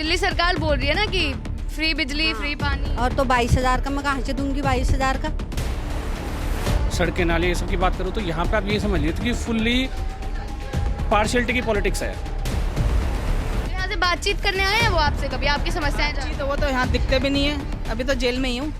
दिल्ली सरकार बोल रही है ना कि फ्री बिजली फ्री पानी। और तो 22,000 का मैं कहाँ से दूंगी 22,000 का। सड़कें नाले ये सब की बात करूँ तो यहाँ पे आप ये समझ लीजिए कि फुल्ली पार्शियलिटी की पॉलिटिक्स है। यहाँ से बातचीत करने आए हैं वो आपसे कभी आपकी समस्याएं जानने? तो वो तो यहाँ दिखते भी नहीं है, अभी तो जेल में ही हूँ।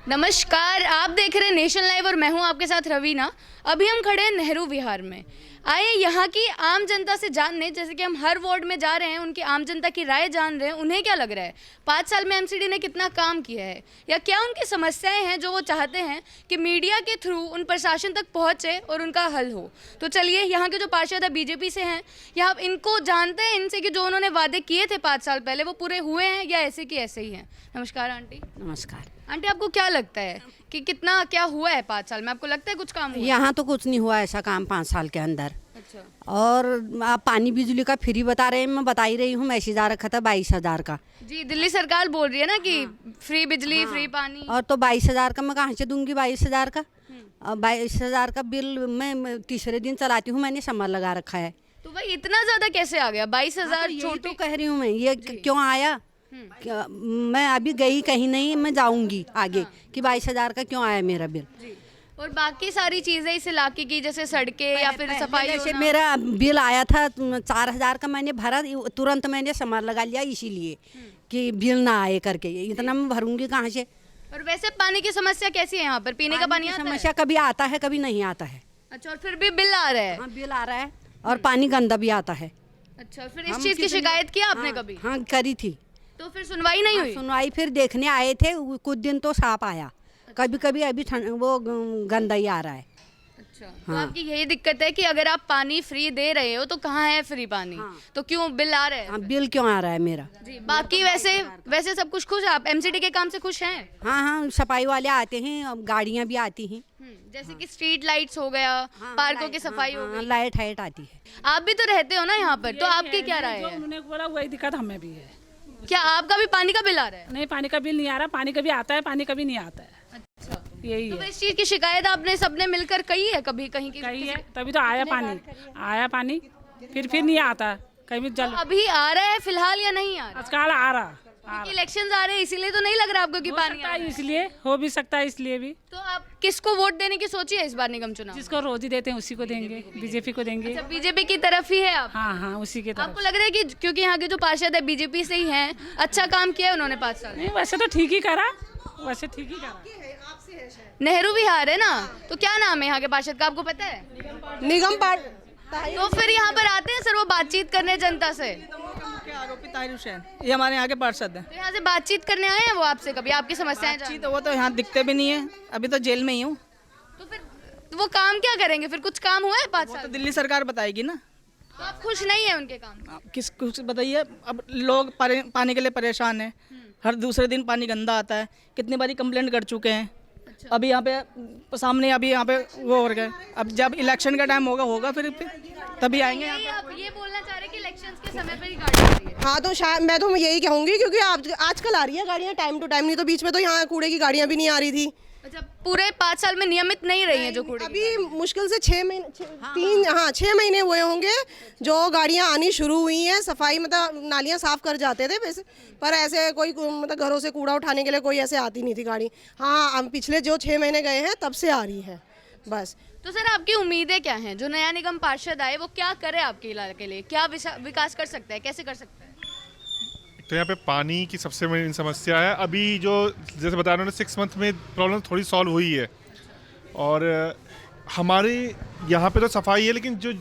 नमस्कार, आप देख रहे हैं नेशन लाइव और मैं हूं आपके साथ रवीना। अभी हम खड़े हैं नेहरू विहार में। आए यहाँ की आम जनता से जानने, जैसे कि हम हर वार्ड में जा रहे हैं, उनकी आम जनता की राय जान रहे हैं। उन्हें क्या लग रहा है 5 साल में एमसीडी ने कितना काम किया है, या क्या उनकी समस्याएं हैं जो वो चाहते हैं कि मीडिया के थ्रू उन प्रशासन तक पहुँचे और उनका हल हो। तो चलिए यहाँ के जो पार्षद है बीजेपी से हैं, या आप इनको जानते हैं इनसे कि जो उन्होंने वादे किए थे 5 साल पहले वो पूरे हुए हैं या ऐसे की ऐसे ही हैं। नमस्कार आंटी। नमस्कार आंटी, आपको क्या लगता है कि कितना क्या हुआ है 5 साल में? आपको लगता है कुछ काम हुआ है? यहाँ तो कुछ नहीं हुआ ऐसा काम 5 साल के अंदर। अच्छा। और आप पानी बिजली का फ्री बता रहे हैं, मैं बता ही रही हूँ, मैसेज आ रखा था 22,000 का। जी, दिल्ली सरकार बोल रही है ना कि फ्री बिजली फ्री पानी। और तो 22,000 का मैं कहाँ से दूंगी 22,000 का। 22,000 का बिल मैं तीसरे दिन चलाती हूँ, मैंने समर लगा रखा है। तो भाई इतना ज्यादा कैसे आ गया? 22,000 यही छोटी तो कह रही हूँ मैं, ये क्यों आया? मैं अभी गई कहीं नहीं, मैं जाऊंगी आगे कि 22,000 का क्यों आया मेरा बिल। जी। और बाकी सारी चीजें इस इलाके की, जैसे सड़कें या फिर सफाई जैसे होना। मेरा बिल आया था 4,000 का, मैंने भरा, तुरंत मैंने समर लगा लिया इसीलिए कि बिल ना आए करके। इतना मैं भरूंगी कहाँ से? और वैसे पानी की समस्या कैसी है यहाँ पर? पीने का पानी की आता है? समस्या कभी आता है कभी नहीं आता है। अच्छा, और फिर भी बिल आ रहा है? हाँ, बिल आ रहा है और पानी गंदा भी आता है। अच्छा, फिर इस चीज की शिकायत की आपने कभी? हाँ करी थी। तो फिर सुनवाई नहीं हुई? सुनवाई फिर देखने आए थे, कुछ दिन तो साफ आया, कभी कभी अभी वो गंदा ही आ रहा है। अच्छा, तो आपकी यही दिक्कत है कि अगर आप पानी फ्री दे रहे हो तो कहाँ है फ्री पानी? तो क्यों बिल आ रहा है? हाँ, बिल क्यों आ रहा है मेरा? जी, बाकी वैसे सब कुछ खुश है आप? एमसीडी के काम से खुश हैं? हाँ हाँ, सफाई वाले आते हैं, गाड़ियाँ भी आती हैं। जैसे कि स्ट्रीट लाइट्स हो गया, पार्कों की सफाई हो गई। लाइट हाइट आती है। आप भी तो रहते हो ना यहाँ पर, तो आपकी क्या राय है? उन्होंने बोला वही दिक्कत हमें भी है। क्या आपका भी पानी का बिल आ रहा है? नहीं, पानी का बिल नहीं आ रहा, पानी कभी आता है, पानी कभी नहीं आता है। अच्छा, यही तो है। इस चीज की शिकायत आपने सबने मिलकर कही है कभी कहीं की? कहीं है तभी तो आया पानी, फिर नहीं आता कहीं भी जल। अभी आ रहा है फिलहाल या नहीं आ रहा? आजकल आ रहा इलेक्शन आ रहे हैं इसीलिए तो नहीं लग रहा आपको कि पानी आ रहा है? इसलिए हो भी सकता है, इसलिए भी। तो आप किसको वोट देने की सोची है इस बार निगम चुनाव? जिसको रोजी देते हैं उसी को देंगे, बीजेपी को देंगे। अच्छा, बीजेपी की तरफ ही है आप? हाँ हाँ, उसी के तरफ। आपको लग रहा है कि क्योंकि यहाँ के जो पार्षद है बीजेपी से ही हैं, अच्छा काम किया है उन्होंने 5 साल? नहीं, वैसे तो ठीक ही करा, वैसे ठीक ही करा। नेहरू विहार है ना, तो क्या नाम है यहाँ के पार्षद का, आपको पता है? निगम तो फिर यहाँ पर आते हैं सर वो बातचीत करने जनता से? मुख्य आरोपी ताहिर हुसैन, ये हमारे यहाँ के पार्षद हैं। तो यहाँ से बातचीत करने आए हैं वो आपसे कभी आपकी समस्याएं जानने? तो वो तो यहाँ दिखते भी नहीं है, अभी तो जेल में ही हूँ। तो फिर वो काम क्या करेंगे? फिर कुछ काम हुआ है 5 तो साल? दिल्ली सरकार बताएगी ना। तो आप खुश नहीं है उनके काम? आप कुछ बताइए। अब लोग पानी के लिए परेशान हैं, हर दूसरे दिन पानी गंदा आता है, कितनी बारी कंप्लेंट कर चुके हैं। अभी यहाँ पे सामने अभी यहाँ पे वो हो गए, अब जब इलेक्शन का टाइम होगा फिर तभी आएंगे यहाँ पे। आप ये बोलना चाह रहे हैं कि इलेक्शंस के समय पर ही गाड़ी आ रही है? हाँ, तो शायद मैं तो यही कहूँगी क्योंकि आजकल आ रही है गाड़ियाँ टाइम टू टाइम, नहीं तो बीच में तो यहाँ कूड़े की गाड़ियाँ भी नहीं आ रही थी। अच्छा, पूरे 5 साल में नियमित नहीं रही हैं जो कूड़े की अभी मुश्किल से 6 महीने हुए होंगे जो गाड़ियाँ आनी शुरू हुई हैं। सफाई मतलब नालियाँ साफ कर जाते थे वैसे, पर ऐसे कोई मतलब घरों से कूड़ा उठाने के लिए कोई ऐसे आती नहीं थी गाड़ी। हाँ, अब पिछले जो 6 महीने गए हैं तब से आ रही है बस। तो सर आपकी उम्मीदें क्या हैं? जो नया निगम पार्षद आए वो क्या करे आपके इलाके के लिए? क्या विकास कर सकता है, कैसे कर सकता है? तो यहाँ पे पानी की सबसे बड़ी समस्या है। अभी जो जैसे बता रहे हैं 6 मंथ में प्रॉब्लम थोड़ी सॉल्व हुई है। और हमारे यहाँ पे तो सफाई है, लेकिन जो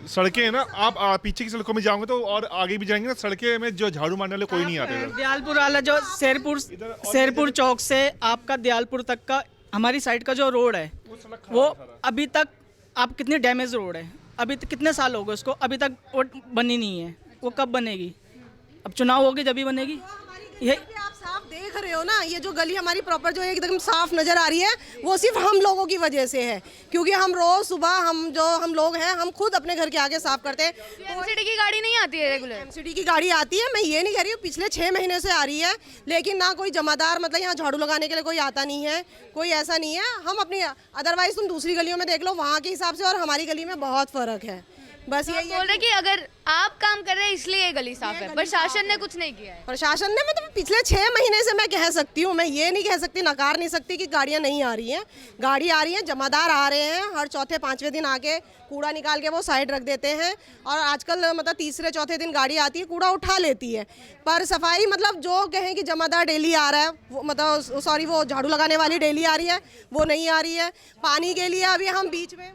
सड़कें हैं ना, आप पीछे की सड़कों में जाओगे तो और आगे भी जाएंगे ना, सड़कें में जो झाड़ू मारने वाले कोई नहीं आते। दयालपुर वाला जो शेरपुर चौक से आपका दयालपुर तक का हमारी साइड का जो रोड है वो अभी तक आप कितनी डैमेज रोड है, अभी तक कितने साल हो गए उसको, अभी तक वो बनी नहीं है। वो कब बनेगी? अब चुनाव होगी जब ही बनेगी। ये आप साफ देख रहे हो ना, ये जो गली हमारी प्रॉपर जो एकदम साफ नजर आ रही है वो सिर्फ हम लोगों की वजह से है, क्योंकि हम रोज सुबह हम लोग हैं, हम खुद अपने घर के आगे साफ करते हैं। एमसीडी की गाड़ी नहीं आती है रेगुलर? एमसीडी की गाड़ी आती है, मैं ये नहीं कह रही हूँ, पिछले 6 महीने से आ रही है, लेकिन ना कोई जमादार मतलब यहाँ झाड़ू लगाने के लिए कोई आता नहीं है, कोई ऐसा नहीं है। हम अपनी अदरवाइज तुम दूसरी गलियों में देख लो, वहाँ के हिसाब से और हमारी गली में बहुत फ़र्क है। बस यही है। बोल रहे कि अगर आप काम कर रहे हैं इसलिए ये गली साफ है, प्रशासन ने कुछ नहीं किया है। प्रशासन ने मतलब पिछले 6 महीने से मैं कह सकती हूँ, मैं ये नहीं कह सकती, नकार नहीं सकती कि गाड़ियाँ नहीं आ रही हैं। गाड़ी आ रही है, जमादार आ रहे हैं, हर चौथे 5वें दिन आके कूड़ा निकाल के वो साइड रख देते हैं। और आजकल मतलब तीसरे चौथे दिन गाड़ी आती है, कूड़ा उठा लेती है। पर सफाई मतलब जो कहें कि जमादार डेली आ रहा है, वो मतलब सॉरी वो झाड़ू लगाने वाली डेली आ रही है, वो नहीं आ रही है। पानी के लिए अभी हम बीच में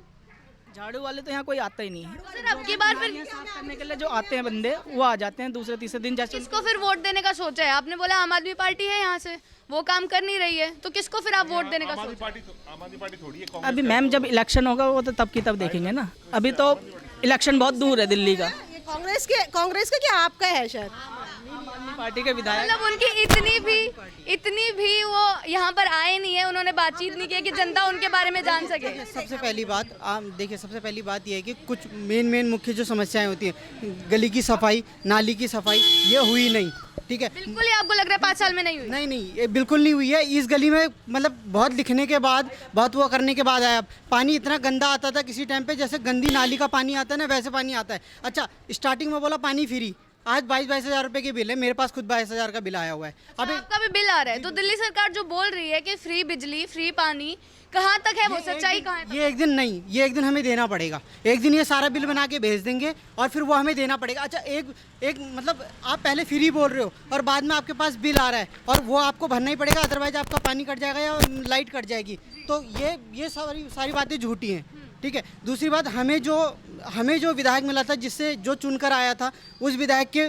झाड़ू वाले तो यहाँ कोई आता ही नहीं है। सर अब की बार फिर साफ करने के लिए जो आते हैं बंदे वो आ जाते हैं दूसरे तीसरे दिन, जैसे किसको फिर वोट देने का सोचा है आपने? बोला आम आदमी पार्टी है यहाँ से, वो काम कर नहीं रही है, तो किसको फिर आप वोट देने का सोचा? आम आदमी पार्टी थोड़ी है। अभी मैम जब इलेक्शन होगा वो तो तब की तब देखेंगे ना, अभी तो इलेक्शन बहुत दूर है दिल्ली का। ये कांग्रेस के क्या आपका है शायद? पार्टी के विधायक मतलब उनकी इतनी भी वो यहाँ पर आए नहीं है, उन्होंने बातचीत नहीं की कि जनता उनके बारे में जान सके। सबसे पहली बात आप देखिए, सबसे पहली बात यह है कि कुछ मेन मुख्य जो समस्याएं होती हैं, गली की सफाई, नाली की सफाई, ये हुई नहीं। ठीक है, बिल्कुल ही आपको लग रहा है 5 साल में नहीं हुई? नहीं ये बिल्कुल नहीं हुई है। इस गली में मतलब बहुत लिखने के बाद, बहुत वो करने के बाद आया। पानी इतना गंदा आता था किसी टाइम पे, जैसे गंदी नाली का पानी आता है ना, वैसे पानी आता है। अच्छा, स्टार्टिंग में बोला पानी फ्री, आज 22 हज़ार रुपए की बिल है। मेरे पास खुद 22 हज़ार का बिल आया हुआ है। अब आपका भी बिल आ रहा है, तो दिल्ली सरकार जो बोल रही है कि फ्री बिजली, फ्री पानी, कहाँ तक है वो सच्चाई? कहाँ है? ये एक दिन नहीं, ये एक दिन हमें देना पड़ेगा। एक दिन ये सारा बिल बना के भेज देंगे और फिर वो हमें देना पड़ेगा। अच्छा, एक मतलब आप पहले फ्री बोल रहे हो और बाद में आपके पास बिल आ रहा है और वो आपको भरना ही पड़ेगा, अदरवाइज आपका पानी कट जाएगा या लाइट कट जाएगी। तो ये सारी बातें झूठी हैं। ठीक है, दूसरी बात, हमें जो विधायक मिला था, जिससे जो चुनकर आया था, उस विधायक के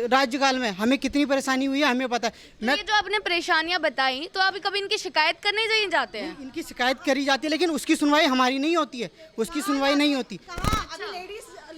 राज्यकाल में हमें कितनी परेशानी हुई है हमें पता है। ये जो आपने परेशानियां बताई, तो आप कभी इनकी शिकायत करने नहीं जाते हैं? इनकी शिकायत करी जाती है, लेकिन उसकी सुनवाई हमारी नहीं होती है, उसकी सुनवाई नहीं होती।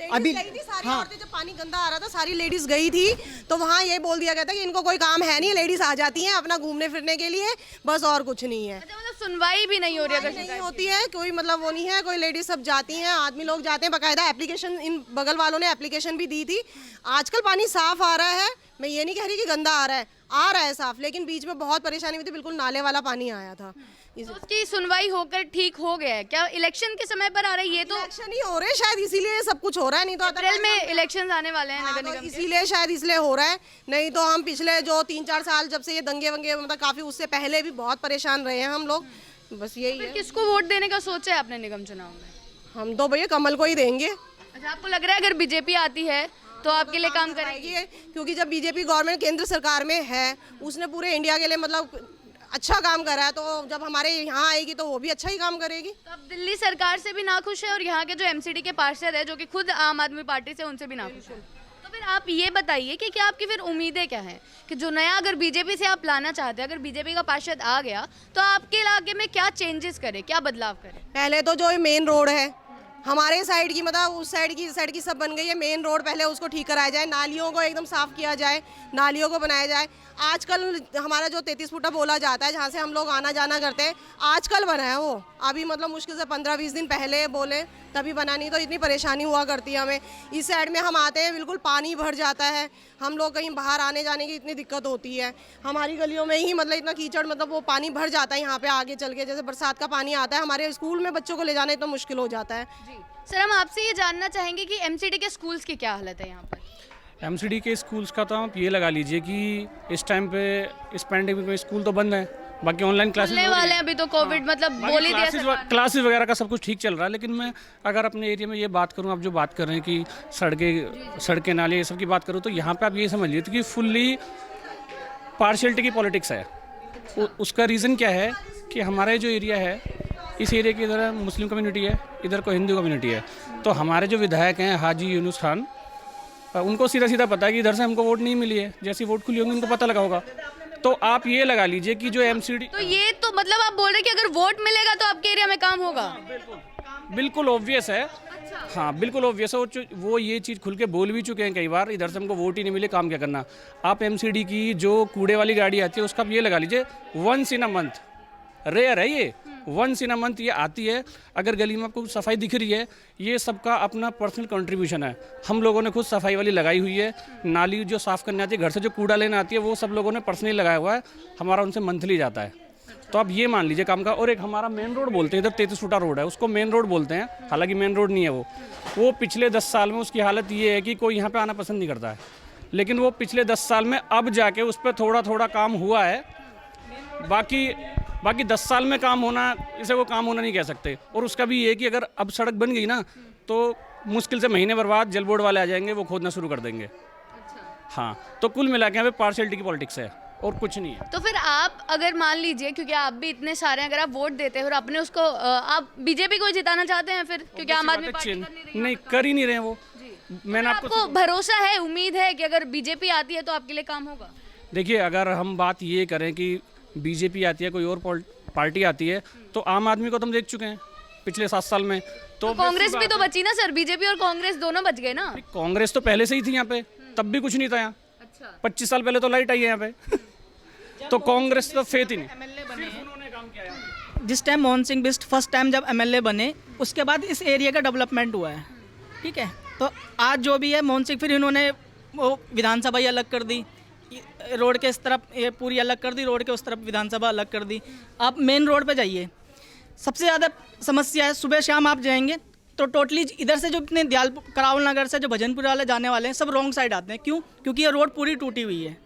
अभी गई थी सारी औरतें, जब पानी गंदा आ रहा था सारी लेडीज गई थी, तो वहाँ ये बोल दिया गया था कि इनको कोई काम है नहीं, लेडीज आ जाती हैं अपना घूमने फिरने के लिए, बस और कुछ नहीं है। अच्छा, मतलब सुनवाई भी नहीं हो रही है? नहीं होती है कोई, मतलब वो नहीं है, कोई लेडीज सब जाती हैं, आदमी लोग जाते हैं, बाकायदा एप्लीकेशन इन बगल वालों ने एप्लीकेशन भी दी थी। आजकल पानी साफ आ रहा है, मैं ये नहीं कह रही कि गंदा आ रहा है साफ, लेकिन बीच में बहुत परेशानी हुई थी, बिल्कुल नाले वाला पानी आया था। तो उसकी सुनवाई होकर ठीक हो गया है क्या? इलेक्शन के समय पर आ रहा है ये? तो इलेक्शन ही हो रहे हैं शायद, इसीलिए सब कुछ हो रहा है, नहीं तो अप्रैल में इलेक्शन आने वाले हैं नगर तो निगम के। इसीलिए शायद इसलिए हो रहा है, नहीं तो हम पिछले जो 3-4 साल जब से ये दंगे वंगे मतलब काफी, उससे पहले भी बहुत परेशान रहे हैं हम लोग। बस यही फिर है। किसको वोट देने का सोचा है आपने निगम चुनाव में? हम तो भैया कमल को ही देंगे। अच्छा, आपको लग रहा है अगर बीजेपी आती है तो आपके लिए काम करेगी? ये क्योंकि जब बीजेपी गवर्नमेंट केंद्र सरकार में है, उसने पूरे इंडिया के लिए मतलब अच्छा काम करा है, तो जब हमारे यहाँ आएगी तो वो भी अच्छा ही काम करेगी। तो अब दिल्ली सरकार से भी नाखुश है और यहाँ के जो एमसीडी के पार्षद है, जो कि खुद आम आदमी पार्टी से, उनसे भी नाखुश है। तो फिर आप ये बताइए कि क्या आपकी फिर उम्मीदें क्या हैं कि जो नया अगर बीजेपी से आप लाना चाहते हैं, अगर बीजेपी का पार्षद आ गया तो आपके इलाके में क्या चेंजेस करे, क्या बदलाव करे? पहले तो जो मेन रोड है हमारे साइड की, मतलब उस साइड की सब बन गई है। मेन रोड पहले उसको ठीक कराया जाए, नालियों को एकदम साफ किया जाए, नालियों को बनाया जाए। आजकल हमारा जो 33 फुटा बोला जाता है, जहाँ से हम लोग आना जाना करते हैं, आजकल बना है वो। अभी मतलब मुश्किल से 15-20 दिन पहले बोले तभी बना, नहीं तो इतनी परेशानी हुआ करती है हमें। इस साइड में हम आते हैं, बिल्कुल पानी भर जाता है, हम लोग कहीं बाहर आने जाने की इतनी दिक्कत होती है। हमारी गलियों में ही मतलब इतना कीचड़, मतलब वो पानी भर जाता है यहाँ पे आगे चल के, जैसे बरसात का पानी आता है, हमारे स्कूल में बच्चों को ले जाना इतना मुश्किल हो जाता है। जी सर, हम आपसे ये जानना चाहेंगे कि एमसीडी के स्कूल्स की क्या हालत है यहाँ पर? एमसीडी के स्कूल्स का तो आप ये लगा लीजिए कि इस टाइम पे इस पैंडेमिक में स्कूल तो बंद है, बाकी ऑनलाइन क्लासेस खुलने वाले हैं अभी तो, कोविड मतलब बोल ही दिया सरकार ने। क्लासेस वगैरह का सब कुछ ठीक चल रहा है। लेकिन मैं अगर अपने एरिया में ये बात करूँ, आप जो बात कर रहे हैं कि सड़कें नाले ये सब की बात करूँ, तो यहाँ पे आप ये समझ लीजिए कि फुल्ली पार्शियलिटी की पॉलिटिक्स है। उसका रीज़न क्या है कि हमारा जो एरिया है, इस एरिया की इधर मुस्लिम कम्युनिटी है, इधर को हिंदू कम्युनिटी है। तो हमारे जो विधायक हैं हाजी यूनुस खान, उनको सीधा पता है कि इधर से हमको वोट नहीं मिली है, जैसी वोट खुली होंगी उनको पता लगा होगा। तो आप ये लगा लीजिए कि जो एमसीडी, तो ये तो मतलब आप बोल रहे हैं कि अगर वोट मिलेगा तो आपके एरिया में काम होगा? बिल्कुल ऑब्वियस है। हाँ बिल्कुल ऑब्वियस है। वो ये चीज़ खुल के बोल भी चुके हैं कई बार, इधर से हमको वोट ही नहीं मिले, काम क्या करना। आप एमसीडी की जो कूड़े वाली गाड़ी आती है उसका आप ये लगा लीजिए, once in a month, rare है ये, वंस इन अ मंथ ये आती है। अगर गली में आपको सफाई दिख रही है, ये सबका अपना पर्सनल कंट्रीब्यूशन है। हम लोगों ने खुद सफाई वाली लगाई हुई है। नाली जो साफ़ करने आती है, घर से जो कूड़ा लेने आती है, वो सब लोगों ने पर्सनली लगाया हुआ है। हमारा उनसे मंथली जाता है। तो आप ये मान लीजिए काम का। और एक हमारा मेन रोड बोलते हैं, इधर 33 फुटा रोड है, उसको मेन रोड बोलते हैं, हालांकि मेन रोड नहीं है वो पिछले 10 साल में उसकी हालत ये है कि कोई यहाँ पे आना पसंद नहीं करता है। लेकिन वो पिछले 10 साल में अब जाके उस पर थोड़ा थोड़ा काम हुआ है। बाकी 10 साल में काम होना, इसे वो काम होना नहीं कह सकते। और उसका भी ये कि अगर अब सड़क बन गई ना तो मुश्किल से महीने भर बाद जल बोर्ड वाले आ जाएंगे, वो खोदना शुरू कर देंगे। हाँ, तो कुल मिला के यहाँ पे पार्शियलिटी की पॉलिटिक्स है और कुछ नहीं है। तो फिर आप अगर मान लीजिए, क्योंकि आप भी इतने सारे हैं, अगर आप वोट देते हैं और अपने उसको आप बीजेपी को जिताना चाहते हैं फिर, क्योंकि आम आदमी पार्टी कर नहीं रही है। नहीं, कर ही नहीं रहे हैं वो। मैंने आपको भरोसा है, उम्मीद है कि अगर बीजेपी आती है तो आपके लिए काम होगा? देखिए, अगर हम बात ये करें कि बीजेपी आती है, कोई और पार्टी आती है, तो आम आदमी को तो हम देख चुके हैं पिछले 7 साल में। तो कांग्रेस भी तो बची ना सर, बीजेपी और कांग्रेस दोनों बच गए ना। कांग्रेस तो पहले से ही थी यहाँ पे, तब भी कुछ नहीं था यहाँ। 25 साल पहले तो लाइट आई है यहाँ पे। तो कांग्रेस तो फेथ ही नहीं। जिस time Mohan Singh Bisht first time जब एमएलए बने, उसके बाद इस एरिया का डेवलपमेंट हुआ है, ठीक है। तो आज जो भी है मोहन सिंह, फिर इन्होंने वो विधानसभा ही अलग कर दी, रोड के इस तरफ ये पूरी अलग कर दी, रोड के उस तरफ विधानसभा अलग कर दी। आप मेन रोड पे जाइए, सबसे ज़्यादा समस्या है, सुबह शाम आप जाएंगे तो टोटली इधर से जो इतने दयाल करावल नगर से जो भजनपुर वाले जाने वाले हैं, सब रॉन्ग साइड आते हैं। क्यों? क्योंकि ये रोड पूरी टूटी हुई है।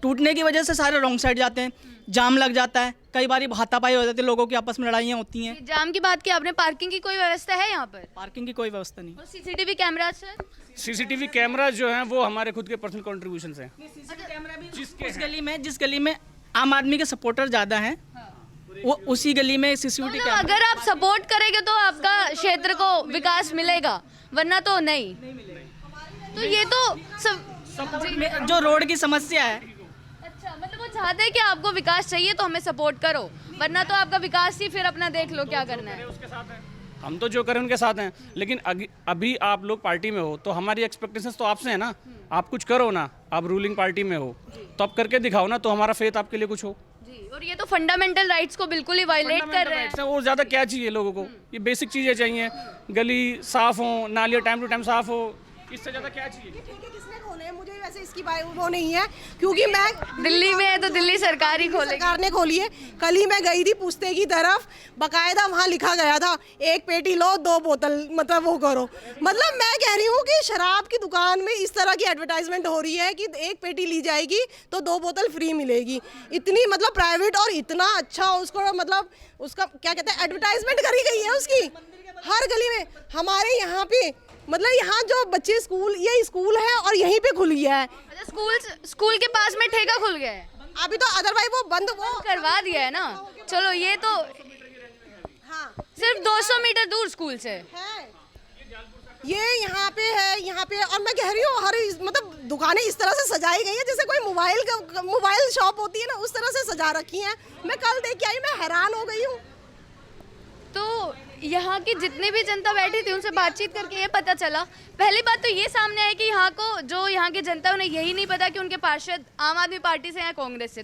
टूटने की वजह से सारे रॉन्ग साइड जाते हैं, जाम लग जाता है, कई बार हाथापाई हो जाती है, लोगों की आपस में लड़ाइयाँ होती हैं। जाम की बात की आपने, पार्किंग की कोई व्यवस्था है यहाँ पर? पार्किंग की कोई व्यवस्था नहीं। और CCTV camera sir? CCTV camera जो है वो हमारे खुद के पर्सनल कंट्रीब्यूशन हैं। जिस गली में आम आदमी के सपोर्टर ज़्यादा हैं, वो उसी गली में सीसीटीवी कैमरा। अगर आप सपोर्ट करेंगे तो आपका क्षेत्र को विकास मिलेगा, वरना तो नहीं। तो ये तो सब जो रोड की समस्या है, अच्छा, मतलब वो चाहते हैं कि आपको विकास चाहिए तो हमें सपोर्ट करो, वरना तो आपका विकास ही फिर अपना देख लो क्या करना है। हम तो जो करें उनके साथ हैं, लेकिन अभी आप लोग पार्टी में हो तो हमारी एक्सपेक्टेशंस तो आपसे है ना। आप कुछ करो ना, आप रूलिंग पार्टी में हो तो आप करके दिखाओ ना, तो हमारा फेथ आपके लिए कुछ हो। जी, और ये तो फंडामेंटल राइट्स को बिल्कुल ही वायलेट कर रहे हैं। और ज़्यादा क्या चाहिए लोगों को? ये बेसिक चीज़ें चाहिए, गली साफ़ हो, नालियाँ टाइम टू टाइम साफ़ हो, इससे ज़्यादा क्या चाहिए? किसने खोले हैं? मुझे वैसे इसकी वो नहीं है, क्योंकि मैं दिल्ली में है तो दिल्ली सरकार ही खोलेगी। सरकार ने खोली है। कल ही मैं गई थी पुश्ते की तरफ, बकायदा वहाँ लिखा गया था 1 पेटी लो 2 बोतल, मतलब वो करो। मतलब मैं कह रही हूँ कि शराब की दुकान में इस तरह की एडवर्टाइजमेंट हो रही है कि 1 पेटी ली जाएगी तो 2 बोतल फ्री मिलेगी। इतनी मतलब प्राइवेट और इतना अच्छा उसको, मतलब उसका क्या कहते हैं, एडवर्टाइजमेंट करी गई है उसकी हर गली में। हमारे यहाँ पे मतलब यहाँ जो बच्चे ये स्कूल है और यहीं पे खुल गया है। अच्छा, स्कूल के पास में ठेका खुल गया है अभी तो, अदरवाइज वो बंद वो करवा दिया है ना। चलो, ये तो हाँ सिर्फ 200 मीटर दूर स्कूल से है, ये यहाँ पे है, यहाँ पे। और मैं कह रही हूँ हर मतलब दुकानें इस तरह से सजाई गई हैं जैसे कोई मोबाइल शॉप होती है ना, उस तरह से सजा रखी हैं। मैं कल देख के आई, मैं हैरान हो गई हूँ। तो यहाँ की जितनी भी जनता बैठी थी उनसे बातचीत करके ये पता चला, पहली बात तो ये सामने आई कि यहाँ की जनता, उन्हें यही नहीं पता कि उनके पार्षद आम आदमी पार्टी से या कांग्रेस से।